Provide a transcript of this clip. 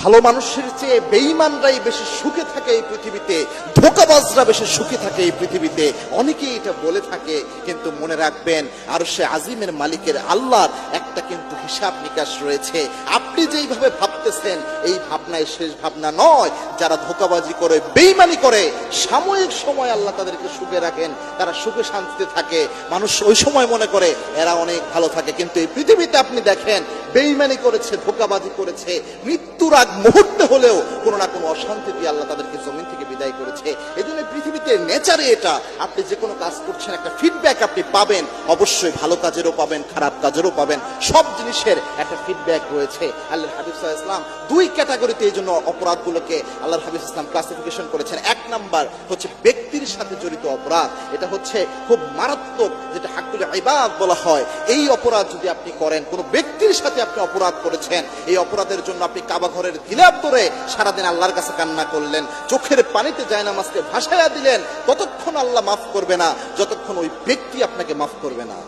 ভালো মানুষের চেয়ে বেঈমানরাই বেশি সুখে থাকে এই পৃথিবীতে, ধোঁকাবাজরা বেশি সুখে থাকে এই পৃথিবীতে। অনেকেই এটা বলে থাকে, কিন্তু মনে রাখবেন আরশে আজিমের মালিকের আল্লাহর একটা কিন্তু হিসাব নিকাশ রয়েছে। আপনি যেইভাবে ভাবতেছেন এই ভাবনায় শেষ ভাবনা নয়। যারা ধোঁকাবাজি করে, বেঈমানি করে, সাময়িক সময় আল্লাহ তাদেরকে সুখে রাখেন, তারা সুখে শান্তিতে থাকে। মানুষ ওই সময় মনে করে এরা অনেক ভালো থাকে, কিন্তু এই পৃথিবীতে আপনি দেখেন বেঈমানি করেছে, ধোঁকাবাজি করেছে, মৃত্যুর আগ মুহূর্তে হলেও কোনো না কোনো অশান্তি দিয়ে আল্লাহ তাদেরকে জমিন থেকে বিদায় করেছে। এই জন্য পৃথিবীতে নেচারে এটা, আপনি যে কোনো কাজ করছেন একটা ফিডব্যাক আপনি পাবেন, অবশ্যই ভালো কাজেরও পাবেন, খারাপ কাজেরও পাবেন, সব জিনিসের একটা ফিডব্যাক রয়েছে। আল্লাহর হাবিব সাল্লাল্লাহু আলাইহি ওয়াসাল্লাম দুই ক্যাটাগরিতে এই জন্য অপরাধগুলোকে আল্লাহর হাবিব ইসলাম ক্লাসিফিকেশন করেছেন। এক নাম্বার হচ্ছে ব্যক্তির সাথে জড়িত অপরাধ, এটা হচ্ছে খুব মারাত্মক, যেটা হাক্কুল ইবাদ বলা হয়। এই অপরাধ যদি আপনি করেন, কোনো ব্যক্তির সাথে আপনি অপরাধ করেছেন, এই অপরাধের জন্য আপনি কাবা ঘরের গিলাফ ধরে সারাদিন আল্লাহর কাছে কান্না করলেন, চোখের পানিতে জায়নামাজকে ভাসায়া দিলেন, ততক্ষণ আল্লাহ মাফ করবে না যতক্ষণ ওই ব্যক্তি আপনাকে মাফ করবে না।